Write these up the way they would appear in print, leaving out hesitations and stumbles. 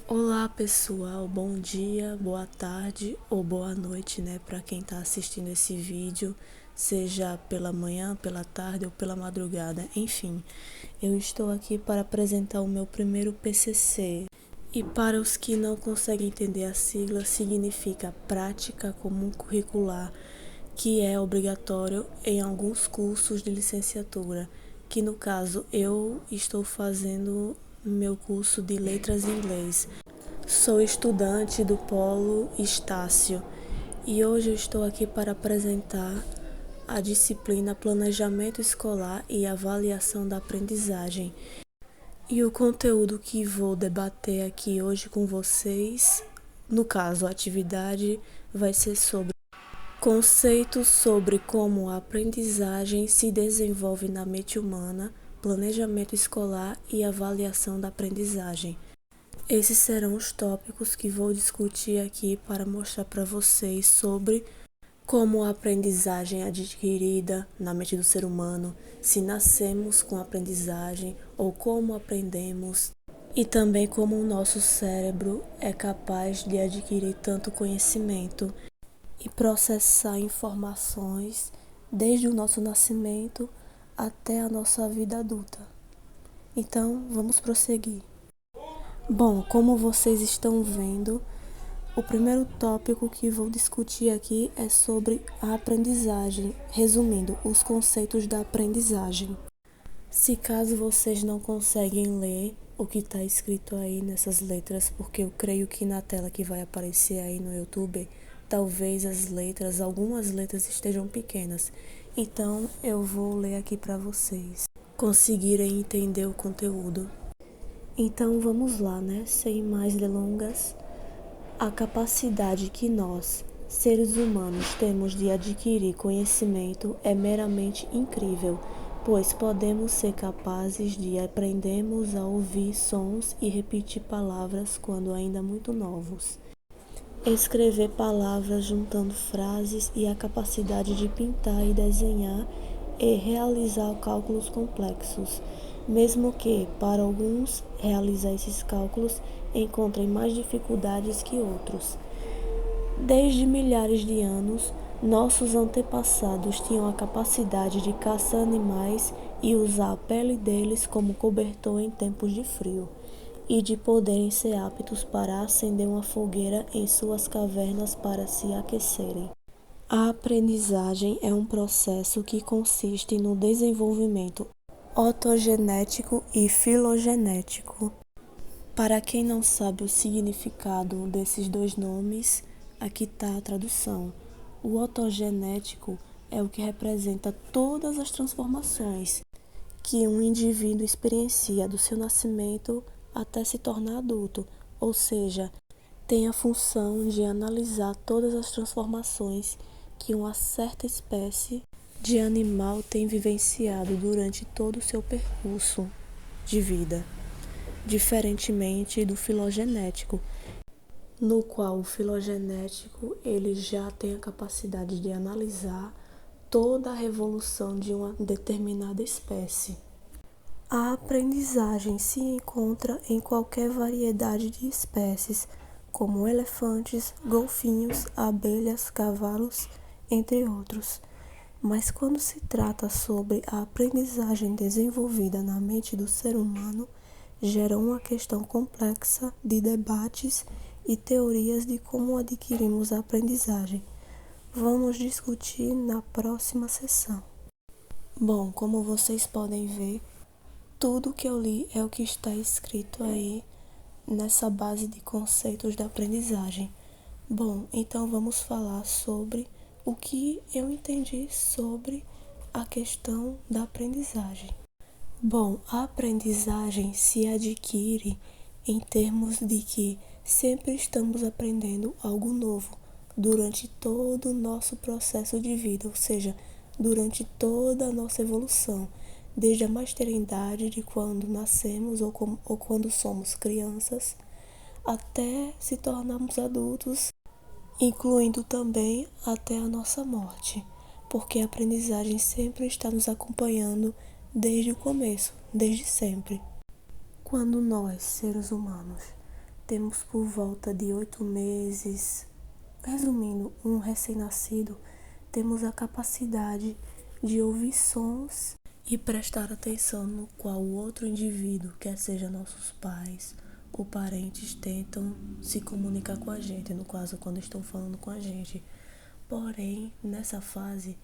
Olá pessoal, bom dia, boa tarde ou boa noite, né, para quem está assistindo esse vídeo, seja pela manhã, pela tarde ou pela madrugada, enfim. Eu estou aqui para apresentar o meu primeiro PCC. E para os que não conseguem entender a sigla, significa Prática Comum Curricular, que é obrigatório em alguns cursos de licenciatura, que no caso eu estou fazendo meu curso de Letras em Inglês. Sou estudante do Polo Estácio e hoje eu estou aqui para apresentar a disciplina Planejamento Escolar e Avaliação da Aprendizagem. E o conteúdo que vou debater aqui hoje com vocês, no caso a atividade, vai ser sobre conceitos sobre como a aprendizagem se desenvolve na mente humana, planejamento escolar e avaliação da aprendizagem. Esses serão os tópicos que vou discutir aqui para mostrar para vocês sobre como a aprendizagem é adquirida na mente do ser humano, se nascemos com aprendizagem ou como aprendemos, e também como o nosso cérebro é capaz de adquirir tanto conhecimento e processar informações desde o nosso nascimento até a nossa vida adulta. Então, vamos prosseguir. Bom, como vocês estão vendo, o primeiro tópico que vou discutir aqui é sobre a aprendizagem, resumindo, os conceitos da aprendizagem. Se caso vocês não conseguem ler o que está escrito aí nessas letras, porque eu creio que na tela que vai aparecer aí no YouTube, talvez algumas letras estejam pequenas. Então eu vou ler aqui para vocês conseguirem entender o conteúdo. Então vamos lá, né? Sem mais delongas, a capacidade que nós, seres humanos, temos de adquirir conhecimento é meramente incrível, pois podemos ser capazes de aprendermos a ouvir sons e repetir palavras quando ainda muito novos. Escrever palavras juntando frases e a capacidade de pintar e desenhar e realizar cálculos complexos, mesmo que, para alguns, realizar esses cálculos encontrem mais dificuldades que outros. Desde milhares de anos, nossos antepassados tinham a capacidade de caçar animais e usar a pele deles como cobertor em tempos de frio, e de poderem ser aptos para acender uma fogueira em suas cavernas para se aquecerem. A aprendizagem é um processo que consiste no desenvolvimento ontogenético e filogenético. Para quem não sabe o significado desses dois nomes, aqui está a tradução. O ontogenético é o que representa todas as transformações que um indivíduo experiencia do seu nascimento até se tornar adulto, ou seja, tem a função de analisar todas as transformações que uma certa espécie de animal tem vivenciado durante todo o seu percurso de vida, diferentemente do filogenético, no qual o filogenético ele já tem a capacidade de analisar toda a evolução de uma determinada espécie. A aprendizagem se encontra em qualquer variedade de espécies, como elefantes, golfinhos, abelhas, cavalos, entre outros. Mas quando se trata sobre a aprendizagem desenvolvida na mente do ser humano, gera uma questão complexa de debates e teorias de como adquirimos a aprendizagem. Vamos discutir na próxima sessão. Bom, como vocês podem ver, tudo que eu li é o que está escrito aí nessa base de conceitos da aprendizagem. Bom, então vamos falar sobre o que eu entendi sobre a questão da aprendizagem. Bom, a aprendizagem se adquire em termos de que sempre estamos aprendendo algo novo durante todo o nosso processo de vida, ou seja, durante toda a nossa evolução, desde a mais tenra idade de quando nascemos ou quando somos crianças, até se tornarmos adultos, incluindo também até a nossa morte, porque a aprendizagem sempre está nos acompanhando desde o começo, desde sempre. Quando nós, seres humanos, temos por volta de 8 meses, resumindo, um recém-nascido, temos a capacidade de ouvir sons e prestar atenção no qual o outro indivíduo, quer seja nossos pais ou parentes, tentam se comunicar com a gente, no caso, quando estão falando com a gente. Porém, nessa fase,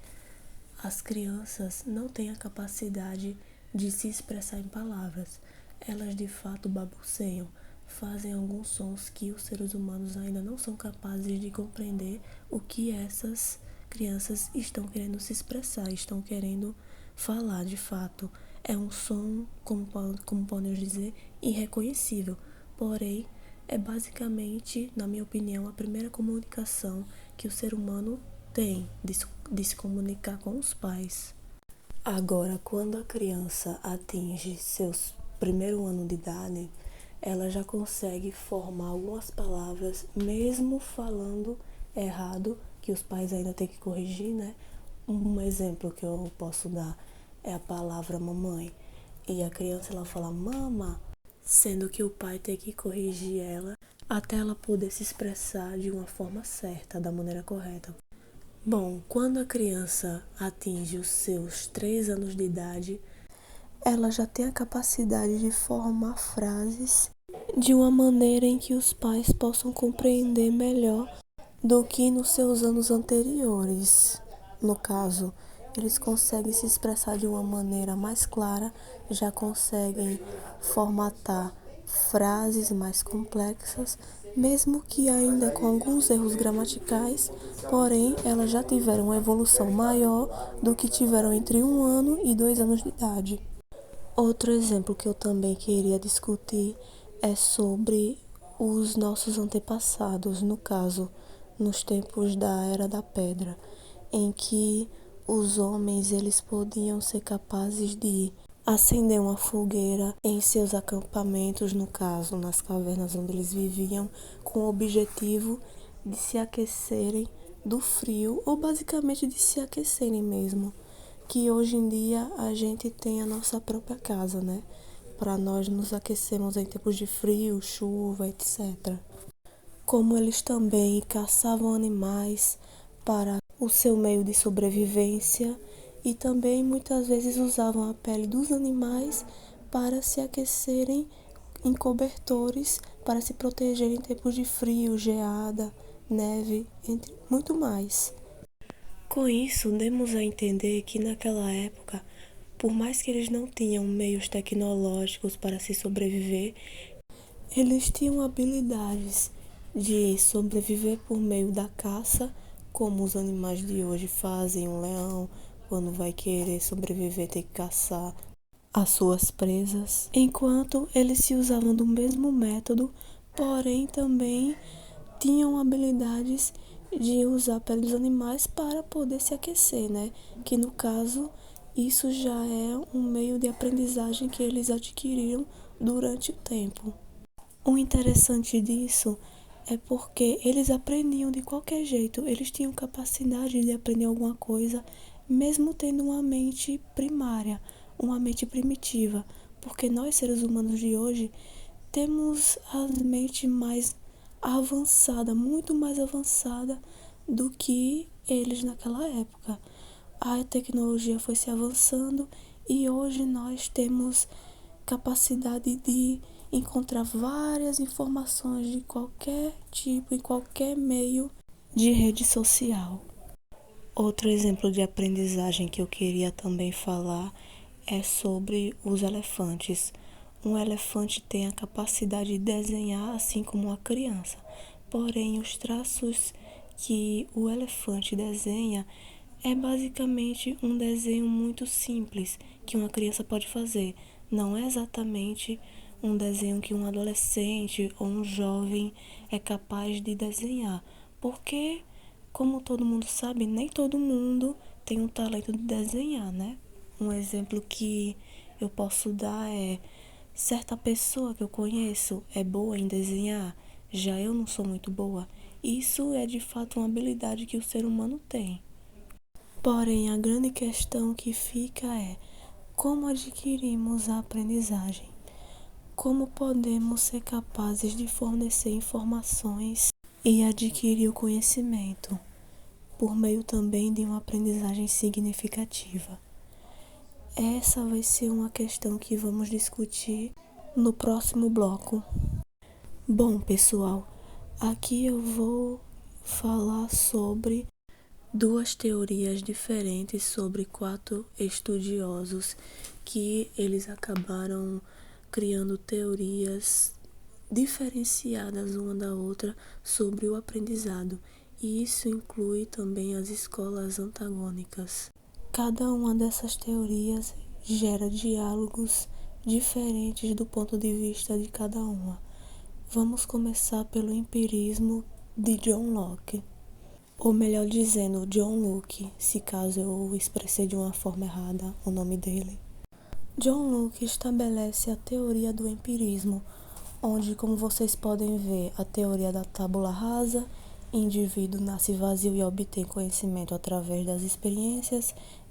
as crianças não têm a capacidade de se expressar em palavras. Elas de fato balbuciam, fazem alguns sons que os seres humanos ainda não são capazes de compreender o que essas crianças estão querendo se expressar, estão querendo falar de fato. É um som, como podemos dizer, irreconhecível. Porém, é basicamente, na minha opinião, a primeira comunicação que o ser humano tem de se comunicar com os pais. Agora, quando a criança atinge seus primeiro ano de idade, ela já consegue formar algumas palavras, mesmo falando errado, que os pais ainda têm que corrigir, né? Um exemplo que eu posso dar é a palavra mamãe. E a criança, ela fala mama, sendo que o pai tem que corrigir ela até ela poder se expressar de uma forma certa, da maneira correta. Bom, quando a criança atinge os seus 3 anos de idade, ela já tem a capacidade de formar frases de uma maneira em que os pais possam compreender melhor do que nos seus anos anteriores. No caso, eles conseguem se expressar de uma maneira mais clara, já conseguem formatar frases mais complexas, mesmo que ainda com alguns erros gramaticais, porém elas já tiveram uma evolução maior do que tiveram entre 1 ano e 2 anos de idade. Outro exemplo que eu também queria discutir é sobre os nossos antepassados, no caso, nos tempos da Era da Pedra, em que os homens eles podiam ser capazes de acender uma fogueira em seus acampamentos, no caso, nas cavernas onde eles viviam, com o objetivo de se aquecerem do frio ou basicamente de se aquecerem mesmo. Que hoje em dia a gente tem a nossa própria casa, né? Para nós nos aquecermos em tempos de frio, chuva, etc. Como eles também caçavam animais para o seu meio de sobrevivência e também muitas vezes usavam a pele dos animais para se aquecerem em cobertores para se proteger em tempos de frio, geada, neve, entre muito mais. Com isso, demos a entender que naquela época, por mais que eles não tinham meios tecnológicos para se sobreviver, eles tinham habilidades de sobreviver por meio da caça, como os animais de hoje fazem. Um leão, quando vai querer sobreviver, tem que caçar as suas presas. Enquanto eles se usavam do mesmo método, porém também tinham habilidades de usar a pele dos animais para poder se aquecer, né? Que no caso, isso já é um meio de aprendizagem que eles adquiriram durante o tempo. O interessante disso é porque eles aprendiam de qualquer jeito, eles tinham capacidade de aprender alguma coisa, mesmo tendo uma mente primária, uma mente primitiva, porque nós, seres humanos de hoje, temos a mente mais avançada, muito mais avançada do que eles naquela época. A tecnologia foi se avançando e hoje nós temos capacidade de encontrar várias informações de qualquer tipo, em qualquer meio de rede social. Outro exemplo de aprendizagem que eu queria também falar é sobre os elefantes. Um elefante tem a capacidade de desenhar assim como uma criança, porém os traços que o elefante desenha é basicamente um desenho muito simples que uma criança pode fazer. Não é exatamente um desenho que um adolescente ou um jovem é capaz de desenhar, porque, como todo mundo sabe, nem todo mundo tem um talento de desenhar, né? Um exemplo que eu posso dar é certa pessoa que eu conheço é boa em desenhar, já eu não sou muito boa. Isso é de fato uma habilidade que o ser humano tem. Porém, a grande questão que fica é como adquirimos a aprendizagem. Como podemos ser capazes de fornecer informações e adquirir o conhecimento, por meio também de uma aprendizagem significativa? Essa vai ser uma questão que vamos discutir no próximo bloco. Bom, pessoal, aqui eu vou falar sobre duas teorias diferentes sobre 4 estudiosos que eles acabaram criando teorias diferenciadas uma da outra sobre o aprendizado, e isso inclui também as escolas antagônicas. Cada uma dessas teorias gera diálogos diferentes do ponto de vista de cada uma. Vamos começar pelo empirismo de John Locke, ou melhor dizendo, John Locke, se caso eu expressei de uma forma errada o nome dele. John Locke estabelece a teoria do empirismo, onde, como vocês podem ver, a teoria da tábula rasa, indivíduo nasce vazio e obtém conhecimento através das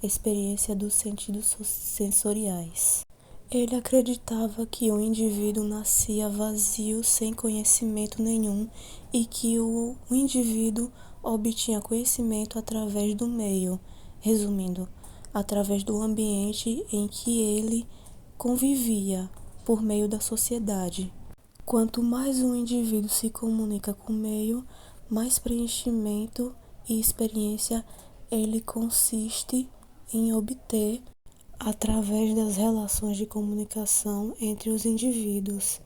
experiência dos sentidos sensoriais. Ele acreditava que o indivíduo nascia vazio, sem conhecimento nenhum, e que o indivíduo obtinha conhecimento através do meio, resumindo, através do ambiente em que ele convivia, por meio da sociedade. Quanto mais um indivíduo se comunica com o meio, mais preenchimento e experiência ele consiste em obter através das relações de comunicação entre os indivíduos,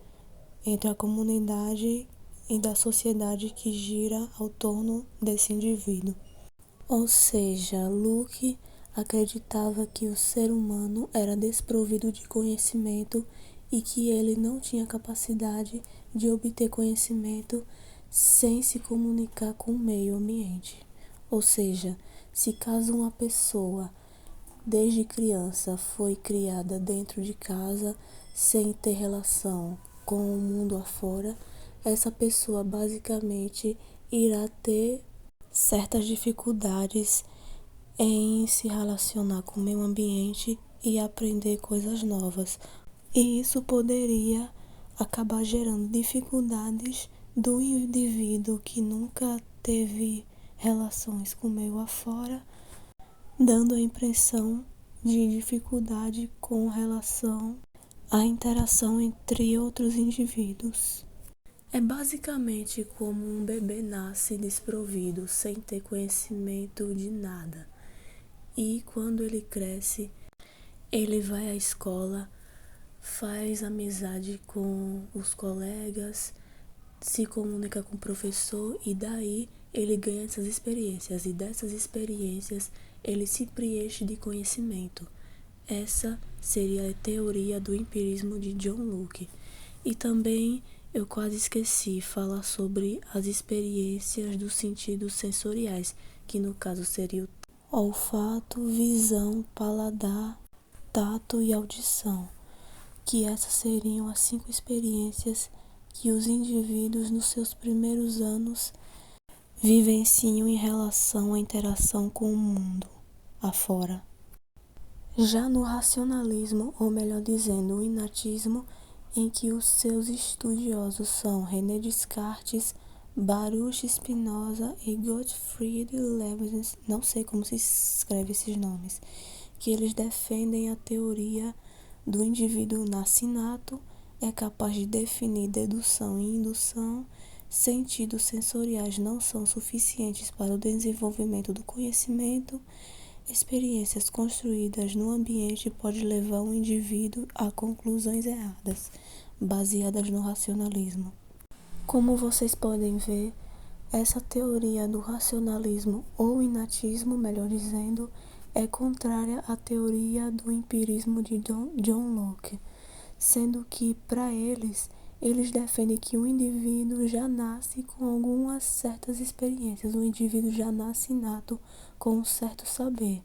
entre a comunidade e da sociedade que gira ao torno desse indivíduo. Ou seja, Locke acreditava que o ser humano era desprovido de conhecimento e que ele não tinha capacidade de obter conhecimento sem se comunicar com o meio ambiente. Ou seja, se caso uma pessoa desde criança foi criada dentro de casa sem ter relação com o mundo afora, essa pessoa basicamente irá ter certas dificuldades em se relacionar com o meio ambiente e aprender coisas novas. E isso poderia acabar gerando dificuldades do indivíduo que nunca teve relações com o meio afora, dando a impressão de dificuldade com relação à interação entre outros indivíduos. É basicamente como um bebê nasce desprovido, sem ter conhecimento de nada. E quando ele cresce, ele vai à escola, faz amizade com os colegas, se comunica com o professor e daí ele ganha essas experiências. E dessas experiências ele se preenche de conhecimento. Essa seria a teoria do empirismo de John Locke. E também eu quase esqueci de falar sobre as experiências dos sentidos sensoriais, que no caso seria o olfato, visão, paladar, tato e audição, que essas seriam as 5 experiências que os indivíduos nos seus primeiros anos vivenciam em relação à interação com o mundo afora. Já no racionalismo, ou melhor dizendo, o inatismo, em que os seus estudiosos são René Descartes, Baruch Spinoza e Gottfried Leibniz, não sei como se escreve esses nomes, que eles defendem a teoria do indivíduo nasce inato, é capaz de definir dedução e indução, sentidos sensoriais não são suficientes para o desenvolvimento do conhecimento, experiências construídas no ambiente podem levar um indivíduo a conclusões erradas, baseadas no racionalismo. Como vocês podem ver, essa teoria do racionalismo ou inatismo, melhor dizendo, é contrária à teoria do empirismo de John Locke, sendo que, para eles defendem que o indivíduo já nasce com algumas certas experiências, o indivíduo já nasce inato com um certo saber.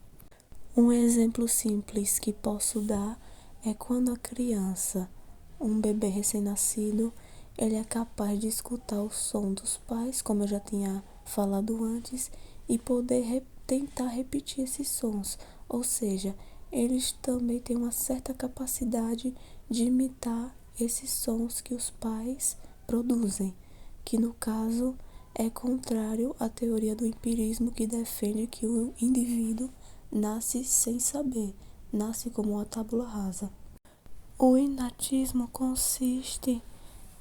Um exemplo simples que posso dar é quando a criança, um bebê recém-nascido, ele é capaz de escutar o som dos pais, como eu já tinha falado antes, e poder tentar repetir esses sons. Ou seja, eles também têm uma certa capacidade de imitar esses sons que os pais produzem, que no caso é contrário à teoria do empirismo, que defende que o indivíduo nasce sem saber, nasce como uma tábula rasa. O inatismo consiste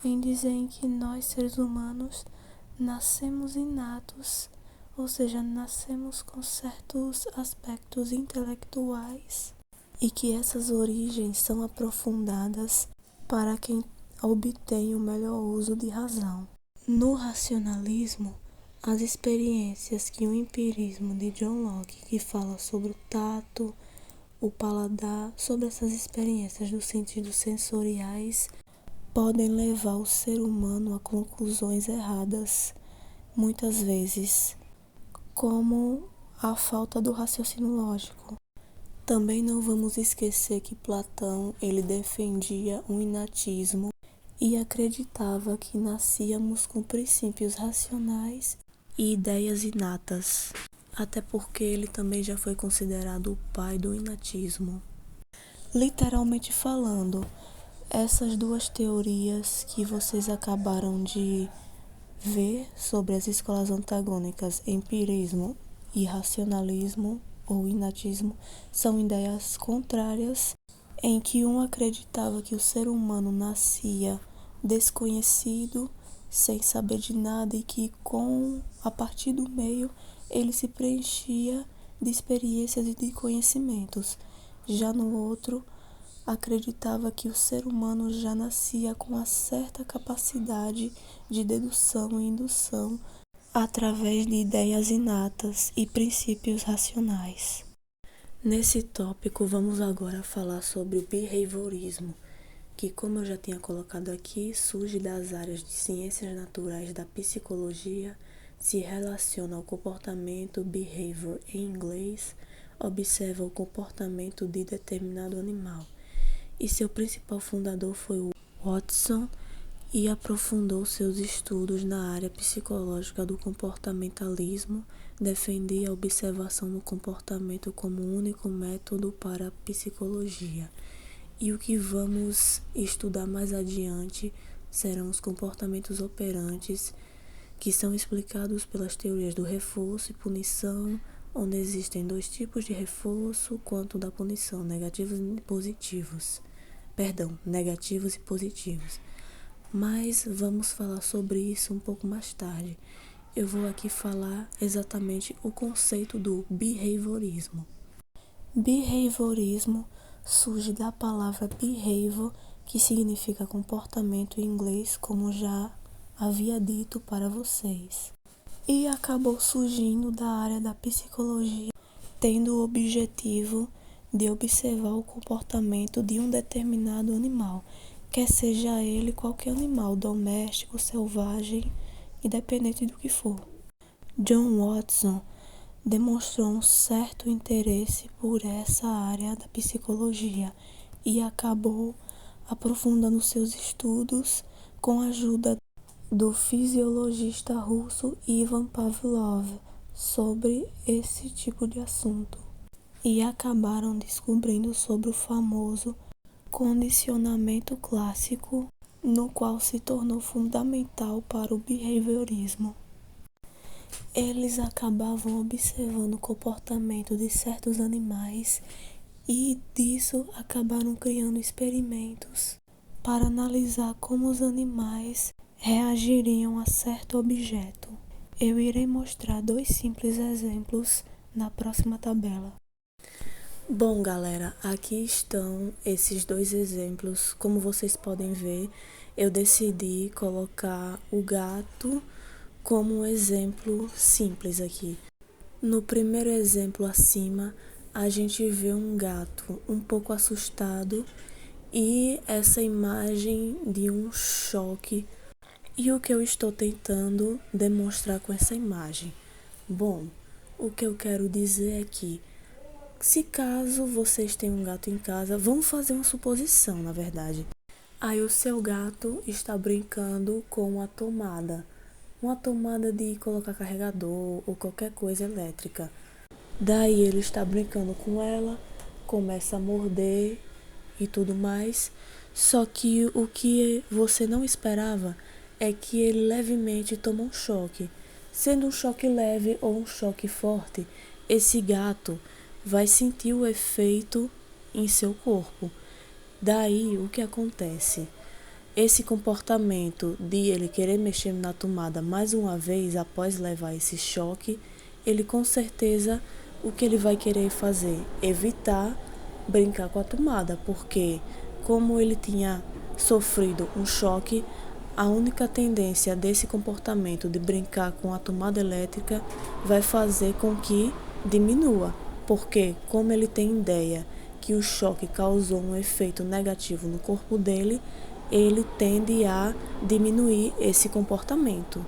em dizer em que nós, seres humanos, nascemos inatos, ou seja, nascemos com certos aspectos intelectuais e que essas origens são aprofundadas para quem obtém o melhor uso de razão. No racionalismo, as experiências que o empirismo de John Locke, que fala sobre o tato, o paladar, sobre essas experiências dos sentidos sensoriais, podem levar o ser humano a conclusões erradas, muitas vezes, como a falta do raciocínio lógico. Também não vamos esquecer que Platão, ele defendia o inatismo e acreditava que nascíamos com princípios racionais e ideias inatas, até porque ele também já foi considerado o pai do inatismo. Literalmente falando, essas duas teorias que vocês acabaram de ver sobre as escolas antagônicas, empirismo e racionalismo ou inatismo, são ideias contrárias, em que um acreditava que o ser humano nascia desconhecido, sem saber de nada, e que a partir do meio ele se preenchia de experiências e de conhecimentos. Já no outro, acreditava que o ser humano já nascia com uma certa capacidade de dedução e indução através de ideias inatas e princípios racionais. Nesse tópico, vamos agora falar sobre o behaviorismo, que, como eu já tinha colocado aqui, surge das áreas de ciências naturais da psicologia, se relaciona ao comportamento, behavior em inglês, observa o comportamento de determinado animal. E seu principal fundador foi o Watson, e aprofundou seus estudos na área psicológica do comportamentalismo, defendia a observação do comportamento como único método para a psicologia. E o que vamos estudar mais adiante serão os comportamentos operantes, que são explicados pelas teorias do reforço e punição, onde existem dois tipos de reforço quanto da punição, negativos e positivos. Mas vamos falar sobre isso um pouco mais tarde. Eu vou aqui falar exatamente o conceito do behaviorismo. Behaviorismo surge da palavra behavior, que significa comportamento em inglês, como já havia dito para vocês. E acabou surgindo da área da psicologia, tendo o objetivo de observar o comportamento de um determinado animal, quer seja ele qualquer animal, doméstico, selvagem, independente do que for. John Watson demonstrou um certo interesse por essa área da psicologia e acabou aprofundando seus estudos com a ajuda do fisiologista russo Ivan Pavlov sobre esse tipo de assunto, e acabaram descobrindo sobre o famoso condicionamento clássico, no qual se tornou fundamental para o behaviorismo. Eles acabavam observando o comportamento de certos animais e disso acabaram criando experimentos para analisar como os animais reagiriam a certo objeto. Eu irei mostrar 2 simples exemplos na próxima tabela. Bom, galera, aqui estão esses 2 exemplos. Como vocês podem ver, eu decidi colocar o gato como um exemplo simples aqui. No primeiro exemplo acima, a gente vê um gato um pouco assustado e essa imagem de um choque. E o que eu estou tentando demonstrar com essa imagem? Bom, o que eu quero dizer é que, se caso vocês tenham um gato em casa, vamos fazer uma suposição, na verdade. Aí o seu gato está brincando com uma tomada de colocar carregador ou qualquer coisa elétrica. Daí ele está brincando com ela, começa a morder e tudo mais. Só que o que você não esperava é que ele levemente toma um choque. Sendo um choque leve ou um choque forte, esse gato vai sentir o efeito em seu corpo. Daí o que acontece? Esse comportamento de ele querer mexer na tomada mais uma vez após levar esse choque, ele com certeza o que ele vai querer fazer? Evitar brincar com a tomada, porque como ele tinha sofrido um choque, a única tendência desse comportamento de brincar com a tomada elétrica vai fazer com que diminua, porque como ele tem ideia que o choque causou um efeito negativo no corpo dele, ele tende a diminuir esse comportamento.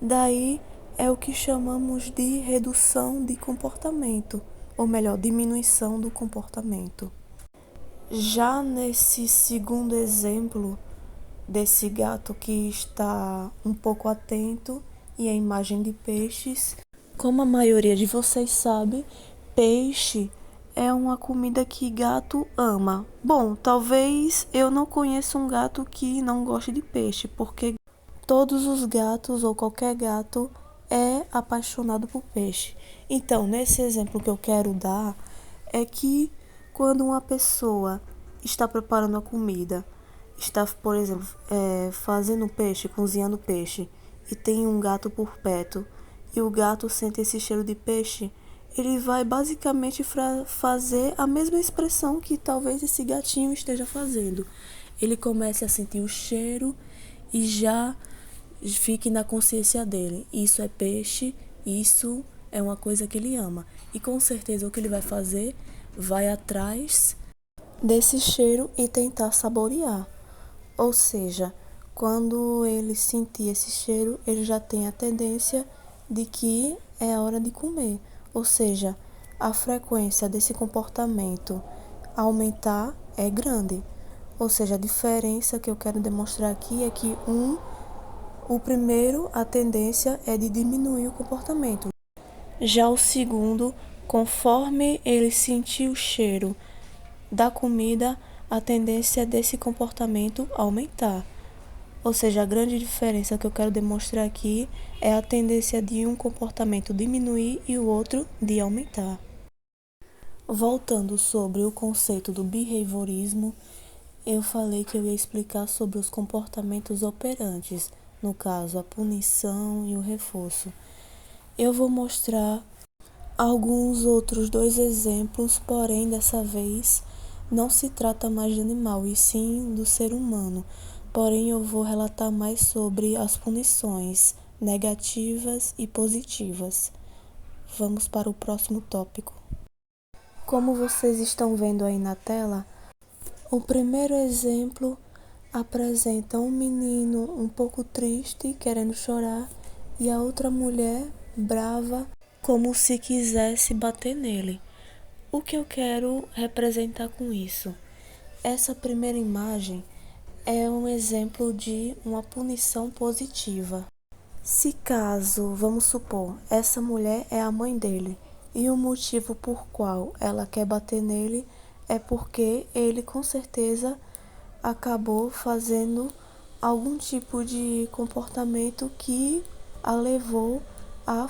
Daí é o que chamamos de redução de comportamento, ou melhor, diminuição do comportamento. Já nesse segundo exemplo desse gato que está um pouco atento e a imagem de peixes, como a maioria de vocês sabe, peixe é uma comida que gato ama. Bom, talvez eu não conheça um gato que não goste de peixe, porque todos os gatos ou qualquer gato é apaixonado por peixe. Então, nesse exemplo que eu quero dar, é que quando uma pessoa está preparando a comida, está, por exemplo, fazendo peixe, cozinhando peixe, e tem um gato por perto, e o gato sente esse cheiro de peixe, ele vai basicamente fazer a mesma expressão que talvez esse gatinho esteja fazendo. Ele começa a sentir o cheiro e já fique na consciência dele. Isso é peixe, isso é uma coisa que ele ama. E com certeza o que ele vai fazer? Vai atrás desse cheiro e tentar saborear. Ou seja, quando ele sentir esse cheiro, ele já tem a tendência de que é a hora de comer. Ou seja, a frequência desse comportamento aumentar é grande. Ou seja, a diferença que eu quero demonstrar aqui é que o primeiro, a tendência é de diminuir o comportamento. Já o segundo, conforme ele sentir o cheiro da comida, a tendência é desse comportamento aumentar. Ou seja, a grande diferença que eu quero demonstrar aqui é a tendência de um comportamento diminuir e o outro de aumentar. Voltando sobre o conceito do behaviorismo, eu falei que eu ia explicar sobre os comportamentos operantes, no caso, a punição e o reforço. Eu vou mostrar alguns outros dois exemplos, porém, dessa vez, não se trata mais de animal, e sim do ser humano. Porém, eu vou relatar mais sobre as punições negativas e positivas. Vamos para o próximo tópico. Como vocês estão vendo aí na tela, o primeiro exemplo apresenta um menino um pouco triste, querendo chorar, e a outra mulher brava, como se quisesse bater nele. O que eu quero representar com isso? Essa primeira imagem é um exemplo de uma punição positiva. Se caso, vamos supor, essa mulher é a mãe dele e o motivo por qual ela quer bater nele é porque ele com certeza acabou fazendo algum tipo de comportamento que a levou a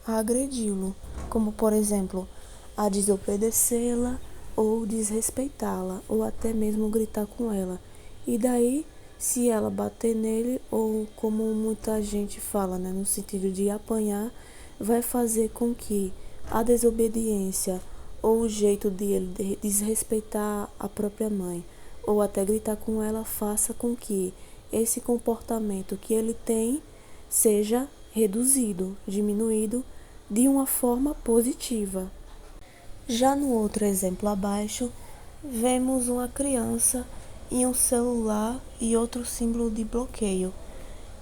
agredi-lo, como por exemplo, a desobedecê-la ou desrespeitá-la, ou até mesmo gritar com ela. E daí, se ela bater nele, ou como muita gente fala, né, no sentido de apanhar, vai fazer com que a desobediência ou o jeito de ele desrespeitar a própria mãe, ou até gritar com ela, faça com que esse comportamento que ele tem seja reduzido, diminuído de uma forma positiva. Já no outro exemplo abaixo, vemos uma criança e um celular e outro símbolo de bloqueio.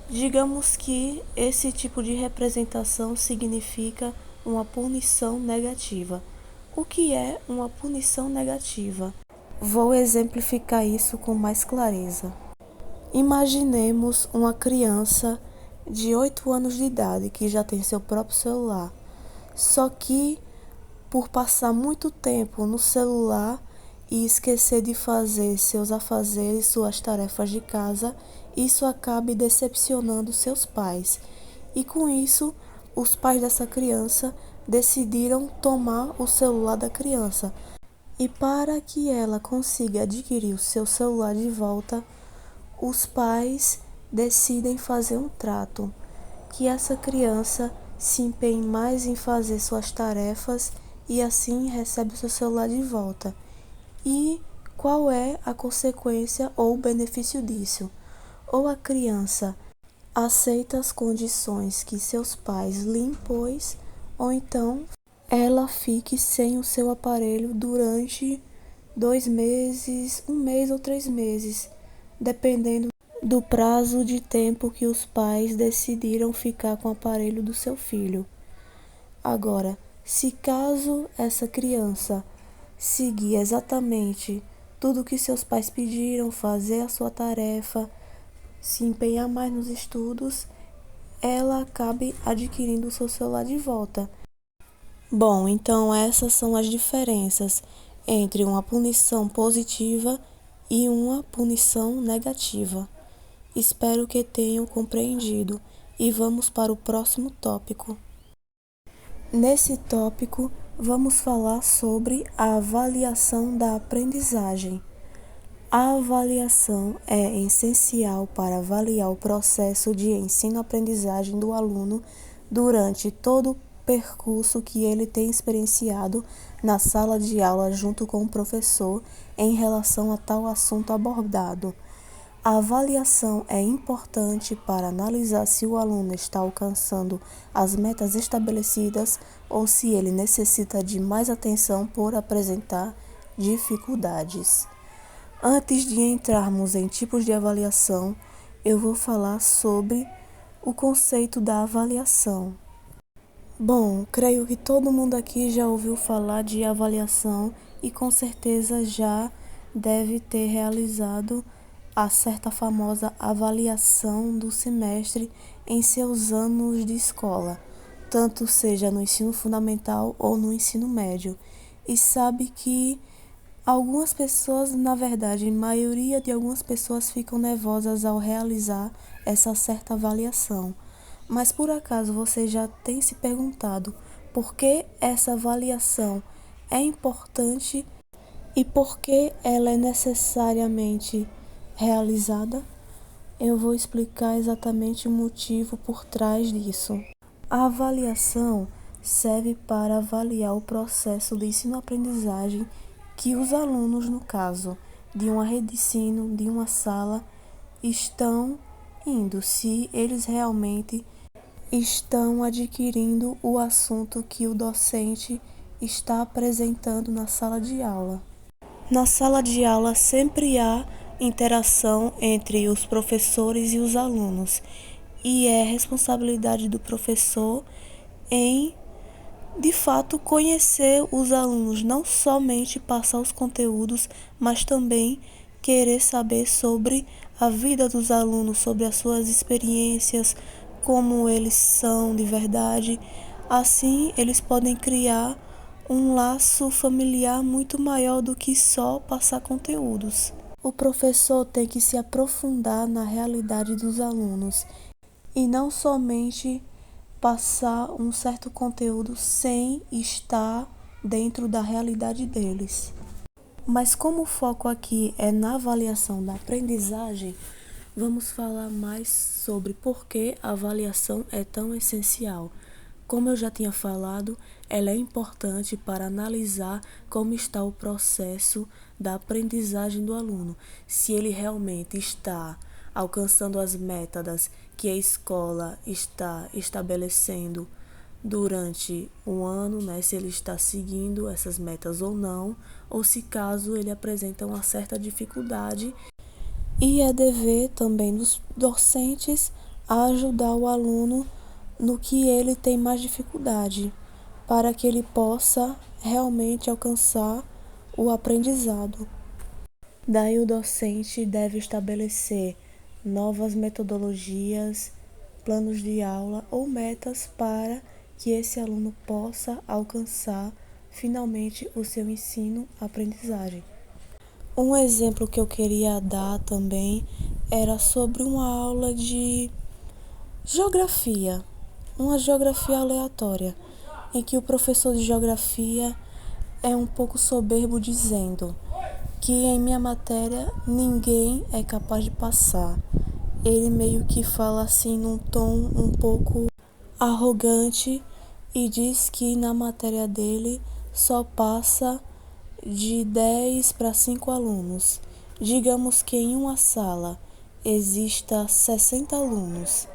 Digamos que esse tipo de representação significa uma punição negativa. O que é uma punição negativa? Vou exemplificar isso com mais clareza. Imaginemos uma criança de 8 anos de idade que já tem seu próprio celular. Só que, por passar muito tempo no celular, e esquecer de fazer seus afazeres, suas tarefas de casa, isso acabe decepcionando seus pais. E com isso, os pais dessa criança decidiram tomar o celular da criança. E para que ela consiga adquirir o seu celular de volta, os pais decidem fazer um trato, que essa criança se empenhe mais em fazer suas tarefas e assim recebe o seu celular de volta. E qual é a consequência ou o benefício disso? Ou a criança aceita as condições que seus pais lhe impôs, ou então ela fique sem o seu aparelho durante 2 meses, 1 mês ou 3 meses, dependendo do prazo de tempo que os pais decidiram ficar com o aparelho do seu filho. Agora, se caso essa criança seguir exatamente tudo que seus pais pediram, fazer a sua tarefa, se empenhar mais nos estudos, ela acabe adquirindo o seu celular de volta. Bom, então essas são as diferenças entre uma punição positiva e uma punição negativa. Espero que tenham compreendido e vamos para o próximo tópico. Nesse tópico, vamos falar sobre a avaliação da aprendizagem. A avaliação é essencial para avaliar o processo de ensino-aprendizagem do aluno durante todo o percurso que ele tem experienciado na sala de aula junto com o professor em relação a tal assunto abordado. A avaliação é importante para analisar se o aluno está alcançando as metas estabelecidas ou se ele necessita de mais atenção por apresentar dificuldades. Antes de entrarmos em tipos de avaliação, eu vou falar sobre o conceito da avaliação. Bom, creio que todo mundo aqui já ouviu falar de avaliação e com certeza já deve ter realizado a certa famosa avaliação do semestre em seus anos de escola, tanto seja no ensino fundamental ou no ensino médio. E sabe que algumas pessoas, na verdade, a maioria de algumas pessoas ficam nervosas ao realizar essa certa avaliação. Mas por acaso você já tem se perguntado por que essa avaliação é importante e por que ela é necessariamente realizada? Eu vou explicar exatamente o motivo por trás disso. A avaliação serve para avaliar o processo de ensino-aprendizagem que os alunos, no caso de uma rede de ensino, de uma sala, estão indo, se eles realmente estão adquirindo o assunto que o docente está apresentando na sala de aula. Na sala de aula sempre há interação entre os professores e os alunos, e é responsabilidade do professor em, de fato, conhecer os alunos, não somente passar os conteúdos, mas também querer saber sobre a vida dos alunos, sobre as suas experiências, como eles são de verdade. Assim, eles podem criar um laço familiar muito maior do que só passar conteúdos. O professor tem que se aprofundar na realidade dos alunos e não somente passar um certo conteúdo sem estar dentro da realidade deles. Mas como o foco aqui é na avaliação da aprendizagem, vamos falar mais sobre por que a avaliação é tão essencial. Como eu já tinha falado, ela é importante para analisar como está o processo da aprendizagem do aluno, se ele realmente está alcançando as metas que a escola está estabelecendo durante um ano, se ele está seguindo essas metas ou não, ou se caso ele apresenta uma certa dificuldade. E é dever também dos docentes ajudar o aluno no que ele tem mais dificuldade, para que ele possa realmente alcançar o aprendizado. Daí o docente deve estabelecer novas metodologias, planos de aula ou metas para que esse aluno possa alcançar finalmente o seu ensino-aprendizagem. Um exemplo que eu queria dar também era sobre uma aula de geografia, uma geografia aleatória, em que o professor de geografia é um pouco soberbo dizendo que em minha matéria ninguém é capaz de passar. Ele meio que fala assim num tom um pouco arrogante e diz que na matéria dele só passa de 10 para 5 alunos. Digamos que em uma sala exista 60 alunos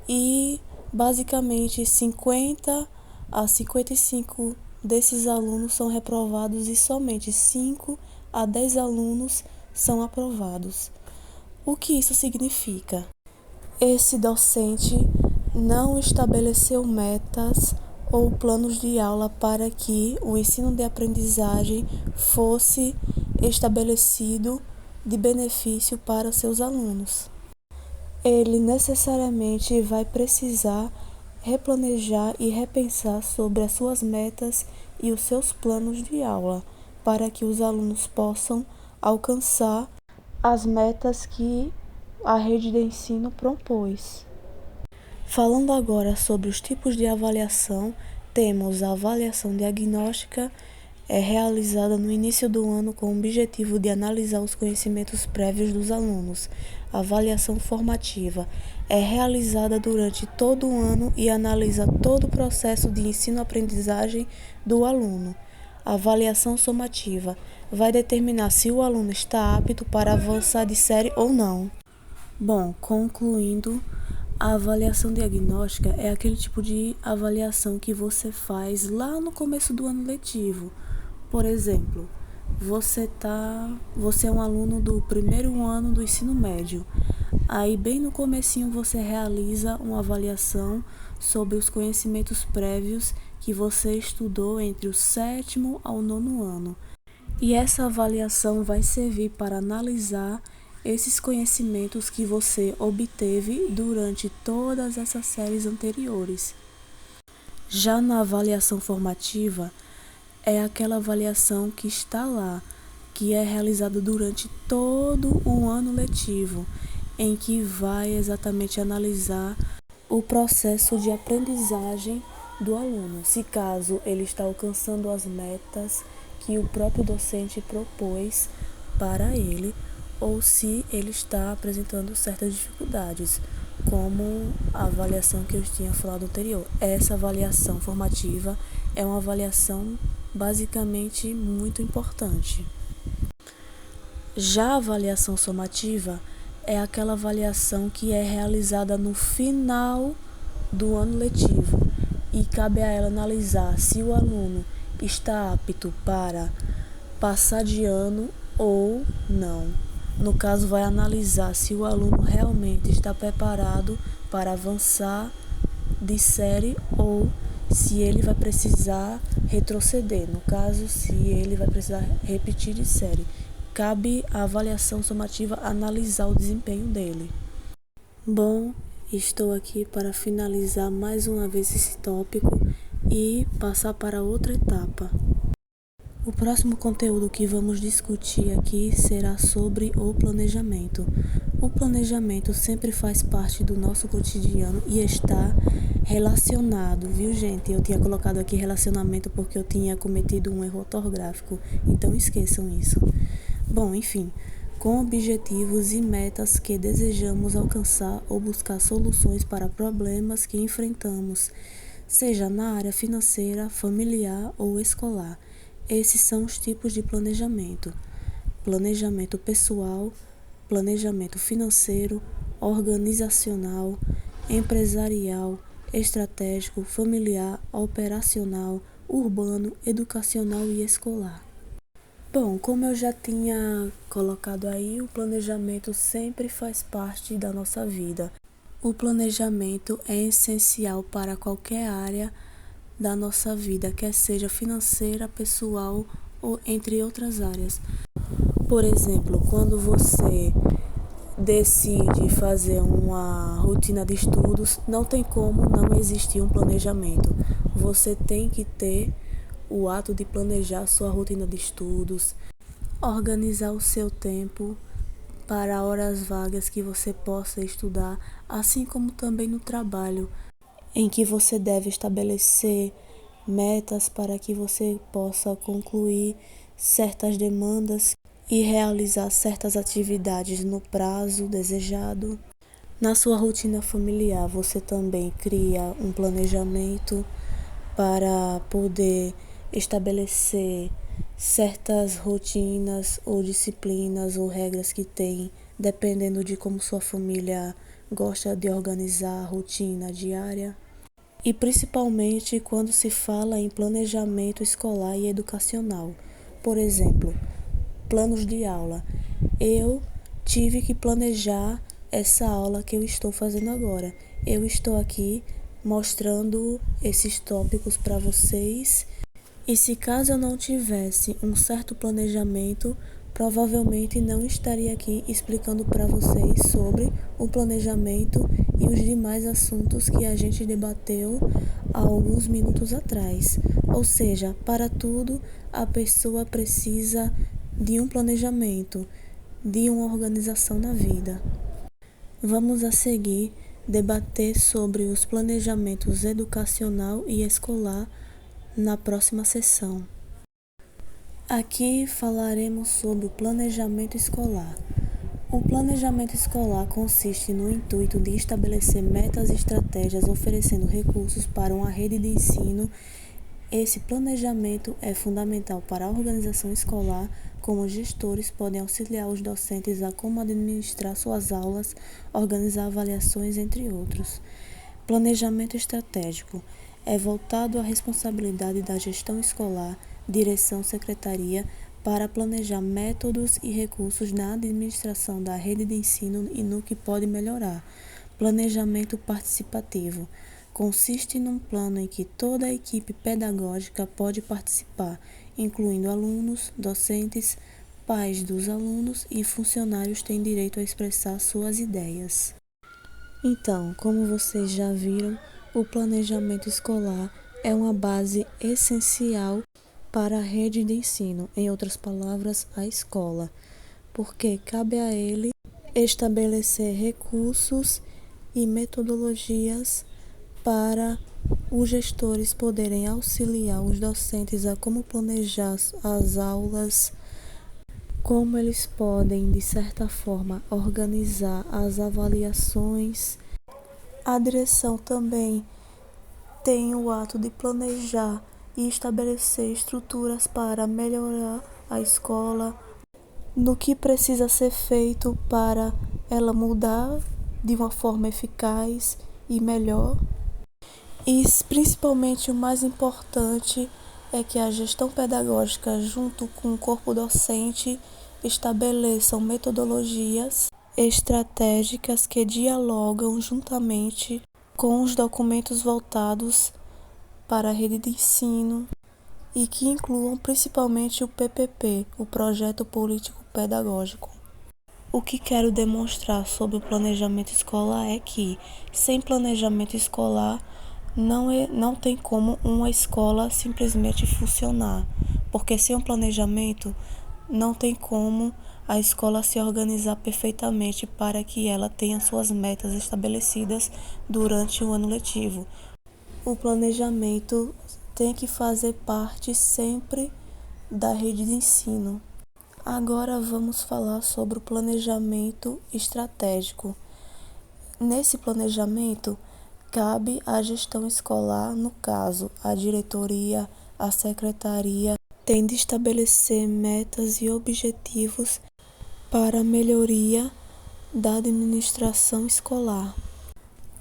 e basicamente 50 a 55 desses alunos são reprovados e somente 5 a 10 alunos são aprovados. O que isso significa? Esse docente não estabeleceu metas ou planos de aula para que o ensino de aprendizagem fosse estabelecido de benefício para seus alunos. Ele necessariamente vai precisar replanejar e repensar sobre as suas metas e os seus planos de aula, para que os alunos possam alcançar as metas que a rede de ensino propôs. Falando agora sobre os tipos de avaliação, temos a avaliação diagnóstica, realizada no início do ano com o objetivo de analisar os conhecimentos prévios dos alunos. A avaliação formativa é realizada durante todo o ano e analisa todo o processo de ensino-aprendizagem do aluno. A avaliação somativa vai determinar se o aluno está apto para avançar de série ou não. Bom, concluindo, a avaliação diagnóstica é aquele tipo de avaliação que você faz lá no começo do ano letivo. Por exemplo, você é um aluno do primeiro ano do ensino médio. Aí bem no comecinho você realiza uma avaliação sobre os conhecimentos prévios que você estudou entre o 7º ao 9º ano. E essa avaliação vai servir para analisar esses conhecimentos que você obteve durante todas essas séries anteriores. Já na avaliação formativa, é aquela avaliação que está lá, que é realizada durante todo o ano letivo, em que vai exatamente analisar o processo de aprendizagem do aluno, se caso ele está alcançando as metas que o próprio docente propôs para ele, ou se ele está apresentando certas dificuldades, como a avaliação que eu tinha falado anterior. Essa avaliação formativa é uma avaliação basicamente muito importante. Já a avaliação somativa é aquela avaliação que é realizada no final do ano letivo e cabe a ela analisar se o aluno está apto para passar de ano ou não. No caso, vai analisar se o aluno realmente está preparado para avançar de série ou se ele vai precisar retroceder, no caso, se ele vai precisar repetir de série. Cabe à avaliação somativa analisar o desempenho dele. Bom, estou aqui para finalizar mais uma vez esse tópico e passar para outra etapa. O próximo conteúdo que vamos discutir aqui será sobre o planejamento. O planejamento sempre faz parte do nosso cotidiano e está relacionado, viu, gente? Eu tinha colocado aqui relacionamento porque eu tinha cometido um erro ortográfico, então esqueçam isso. Bom, enfim, com objetivos e metas que desejamos alcançar ou buscar soluções para problemas que enfrentamos, seja na área financeira, familiar ou escolar. Esses são os tipos de planejamento: planejamento pessoal, planejamento financeiro, organizacional, empresarial, estratégico, familiar, operacional, urbano, educacional e escolar. Bom, como eu já tinha colocado aí, o planejamento sempre faz parte da nossa vida. O planejamento é essencial para qualquer área da nossa vida, quer seja financeira, pessoal ou entre outras áreas. Por exemplo, quando você decide fazer uma rotina de estudos, não tem como não existir um planejamento. Você tem que ter o ato de planejar sua rotina de estudos, organizar o seu tempo para horas vagas que você possa estudar, assim como também no trabalho, em que você deve estabelecer metas para que você possa concluir certas demandas e realizar certas atividades no prazo desejado. Na sua rotina familiar, você também cria um planejamento para poder estabelecer certas rotinas ou disciplinas ou regras que tem, dependendo de como sua família gosta de organizar a rotina diária. E principalmente quando se fala em planejamento escolar e educacional. Por exemplo, planos de aula. Eu tive que planejar essa aula que eu estou fazendo agora. Eu estou aqui mostrando esses tópicos para vocês. E se caso eu não tivesse um certo planejamento, provavelmente não estaria aqui explicando para vocês sobre o planejamento e os demais assuntos que a gente debateu há alguns minutos atrás. Ou seja, para tudo a pessoa precisa de um planejamento, de uma organização na vida. Vamos a seguir debater sobre os planejamentos educacional e escolar na próxima sessão. Aqui falaremos sobre o planejamento escolar. O planejamento escolar consiste no intuito de estabelecer metas e estratégias oferecendo recursos para uma rede de ensino. Esse planejamento é fundamental para a organização escolar, como os gestores podem auxiliar os docentes a como administrar suas aulas, organizar avaliações, entre outros. Planejamento estratégico é voltado à responsabilidade da gestão escolar, direção, secretaria, para planejar métodos e recursos na administração da rede de ensino e no que pode melhorar. Planejamento participativo consiste num plano em que toda a equipe pedagógica pode participar, incluindo alunos, docentes, pais dos alunos e funcionários têm direito a expressar suas ideias. Então, como vocês já viram, o planejamento escolar é uma base essencial para a rede de ensino, em outras palavras, a escola, porque cabe a ele estabelecer recursos e metodologias para os gestores poderem auxiliar os docentes a como planejar as aulas, como eles podem, de certa forma, organizar as avaliações. A direção também tem o ato de planejar e estabelecer estruturas para melhorar a escola, no que precisa ser feito para ela mudar de uma forma eficaz e melhor. E principalmente o mais importante é que a gestão pedagógica, junto com o corpo docente, estabeleçam metodologias estratégicas que dialogam juntamente com os documentos voltados para a rede de ensino e que incluam principalmente o PPP, o Projeto Político Pedagógico. O que quero demonstrar sobre o planejamento escolar é que, sem planejamento escolar, não tem como uma escola simplesmente funcionar, porque sem um planejamento não tem como a escola se organizar perfeitamente para que ela tenha suas metas estabelecidas durante o ano letivo. O planejamento tem que fazer parte sempre da rede de ensino. Agora vamos falar sobre o planejamento estratégico. Nesse planejamento, cabe à gestão escolar, no caso, a diretoria, a secretaria, tem de estabelecer metas e objetivos para a melhoria da administração escolar.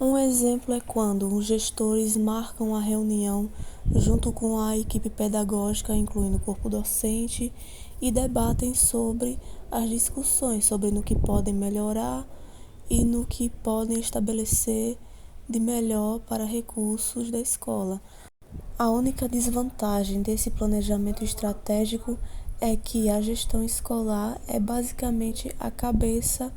Um exemplo é quando os gestores marcam a reunião junto com a equipe pedagógica, incluindo o corpo docente, e debatem sobre as discussões sobre no que podem melhorar e no que podem estabelecer de melhor para recursos da escola. A única desvantagem desse planejamento estratégico é que a gestão escolar é basicamente a cabeça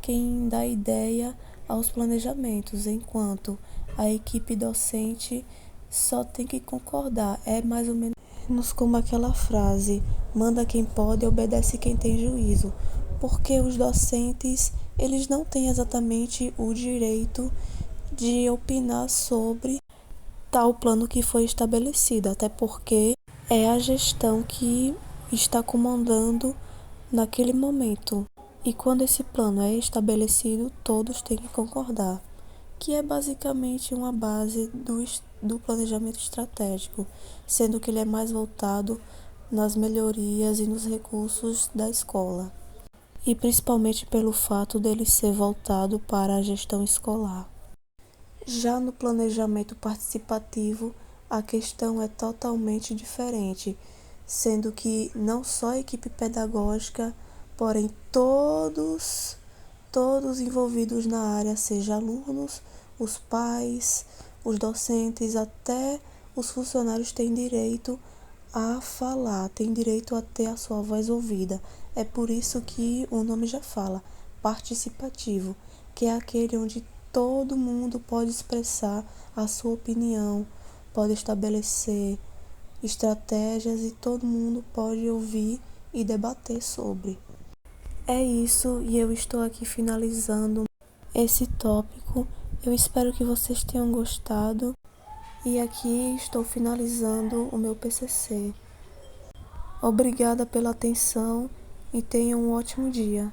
quem dá ideia aos planejamentos, enquanto a equipe docente só tem que concordar. É mais ou menos menos como aquela frase: manda quem pode, obedece quem tem juízo, porque os docentes, eles não têm exatamente o direito de opinar sobre tal plano que foi estabelecido, até porque é a gestão que está comandando naquele momento. E quando esse plano é estabelecido, todos têm que concordar, que é basicamente uma base do planejamento estratégico, sendo que ele é mais voltado nas melhorias e nos recursos da escola, e principalmente pelo fato dele ser voltado para a gestão escolar. Já no planejamento participativo, a questão é totalmente diferente, sendo que não só a equipe pedagógica, porém todos envolvidos na área, seja alunos, os pais, os docentes, até os funcionários têm direito a falar, têm direito a ter a sua voz ouvida. É por isso que o nome já fala, participativo, que é aquele onde todo mundo pode expressar a sua opinião, pode estabelecer estratégias e todo mundo pode ouvir e debater sobre. É isso, e eu estou aqui finalizando esse tópico. Eu espero que vocês tenham gostado. E aqui estou finalizando o meu PCC. Obrigada pela atenção e tenham um ótimo dia.